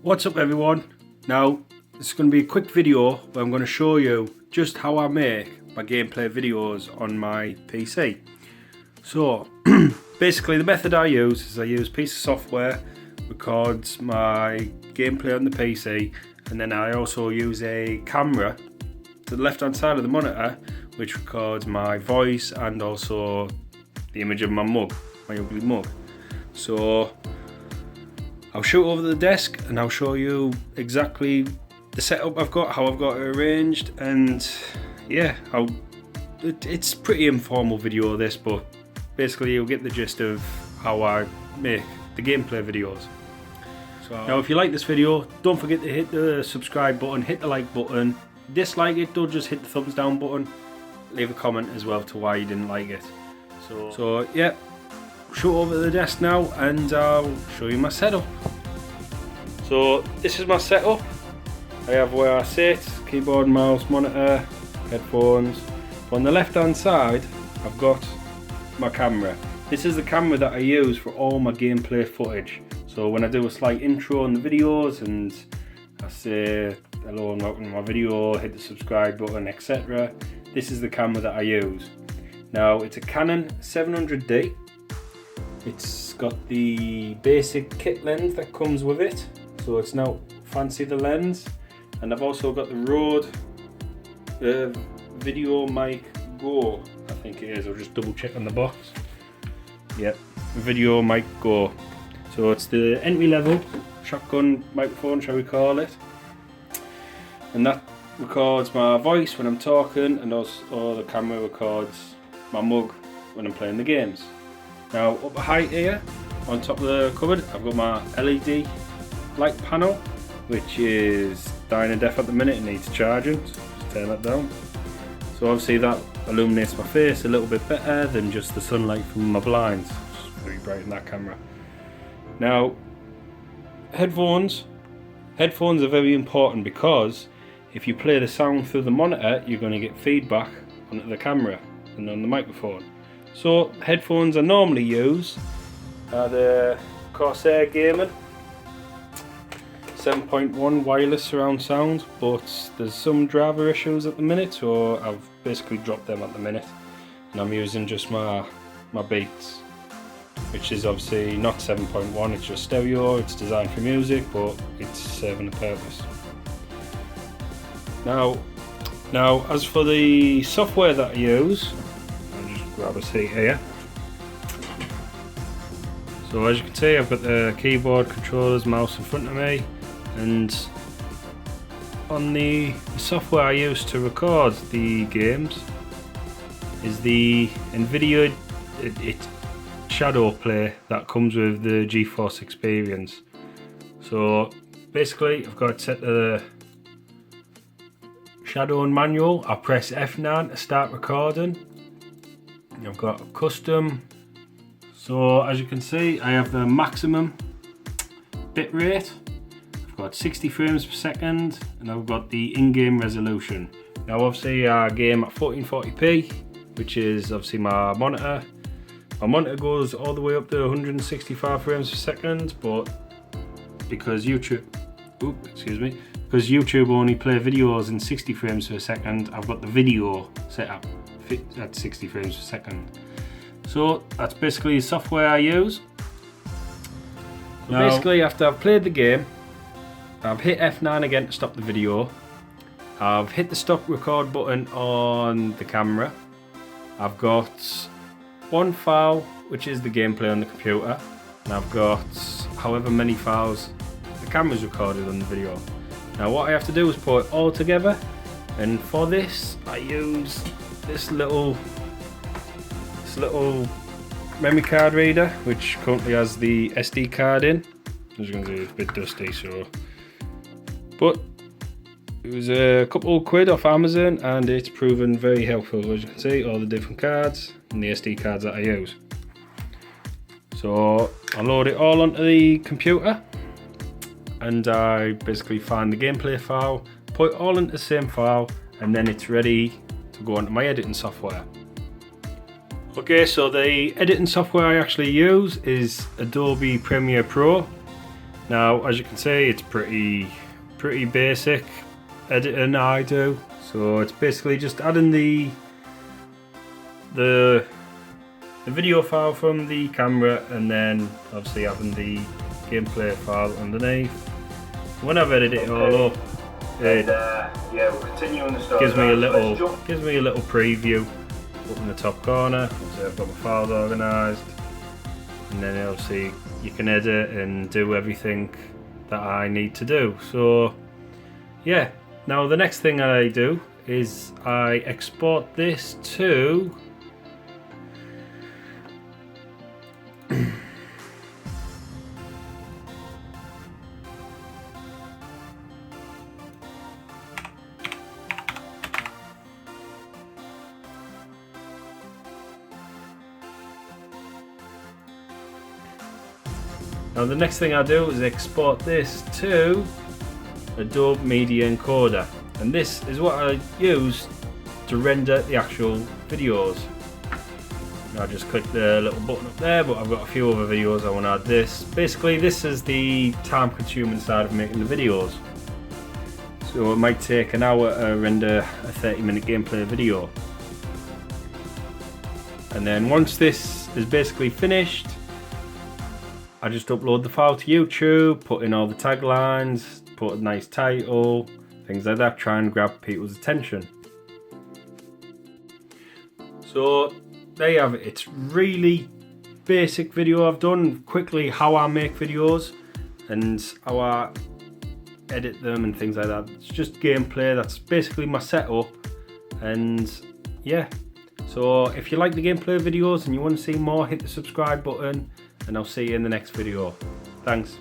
What's up everyone? Now this is going to be a quick video where I'm going to show you just how I make my gameplay videos on my PC. So basically the method I use is I use a piece of software, records my gameplay on the PC, and then I also use a camera to the left hand side of the monitor which records my voice and also the image of my mug, my ugly mug. So I'll shoot over the desk and I'll show you exactly the setup I've got, how I've got it arranged, and yeah, it's pretty informal video this, but basically you'll get the gist of how I make the gameplay videos. So now if you like this video, don't forget to hit the subscribe button, hit the like button, dislike it, don't just hit the thumbs down button, leave a comment as well to why you didn't like it. So yeah, shoot over the desk now and I'll show you my setup. So this is my setup. I have where I sit, keyboard, mouse, monitor, headphones. On the left hand side I've got my camera. This is the camera that I use for all my gameplay footage. So when I do a slight intro on the videos and I say hello and welcome to my video, hit the subscribe button, etc. This is the camera that I use. Now it's a Canon 700D. It's got the basic kit lens that comes with it, so it's not fancy the lens. And I've also got the Rode Video Mic Go, I think it is. I'll just double check on the box. Yep, Video Mic Go. So it's the entry level shotgun microphone, shall we call it. And that records my voice when I'm talking, and also the camera records my mug when I'm playing the games. Now up high here, on top of the cupboard, I've got my LED light panel, which is dying to death at the minute, it needs charging, so just turn that down. So obviously that illuminates my face a little bit better than just the sunlight from my blinds. It's very bright in that camera. Now headphones are very important because if you play the sound through the monitor, you're going to get feedback onto the camera and on the microphone. So headphones I normally use are the Corsair Gaming 7.1 wireless surround sound, but there's some driver issues at the minute, so I've basically dropped them at the minute and I'm using just my Beats, which is obviously not 7.1, it's just stereo, it's designed for music but it's serving a purpose. Now as for the software that I use, grab a seat here. So as you can see, I've got the keyboard, controllers, mouse in front of me, and on the software I use to record the games is the NVIDIA Shadow Play that comes with the GeForce Experience. So basically I've got it set to the Shadow and manual. I press F9 to start recording. I've got a custom, so as you can see I have the maximum bit rate, I've got 60 frames per second, and I've got the in-game resolution. Now obviously I game at 1440p, which is obviously my monitor. My monitor goes all the way up to 165 frames per second, but because YouTube only play videos in 60 frames per second, I've got the video set up at 60 frames per second. So that's basically the software I use. Now, basically after I've played the game, I've hit F9 again to stop the video. I've hit the stop record button on the camera. I've got one file which is the gameplay on the computer, and I've got however many files the camera's recorded on the video. Now what I have to do is put it all together, and for this I use this little memory card reader, which currently has the SD card in. As you can see, it's a bit dusty, so, but it was a couple of quid off Amazon and it's proven very helpful. As you can see, all the different cards and the SD cards that I use. So I load it all onto the computer and I basically find the gameplay file, put it all into the same file, and then it's ready to go onto my editing software. Okay, so the editing software I actually use is Adobe Premiere Pro. Now, as you can see, it's pretty basic editing I do. So it's basically just adding the video file from the camera, and then obviously having the gameplay file underneath. When I've edited it all up, it gives me a little preview up in the top corner. So I've got my files organised, and then obviously you can edit and do everything that I need to do. So yeah, now the next thing I do is I export this to now the next thing I do is export this to Adobe Media Encoder, and this is what I use to render the actual videos. I just click the little button up there, but I've got a few other videos I want to add this. Basically, this is the time consuming side of making the videos. So it might take an hour to render a 30-minute gameplay video. And then once this is basically finished, I just upload the file to YouTube, put in all the taglines, put a nice title, things like that, try and grab people's attention. So there you have it. It's really basic video I've done, quickly how I make videos and how I edit them and things like that. It's just gameplay, that's basically my setup. And yeah, so if you like the gameplay videos and you want to see more, hit the subscribe button, and I'll see you in the next video. Thanks.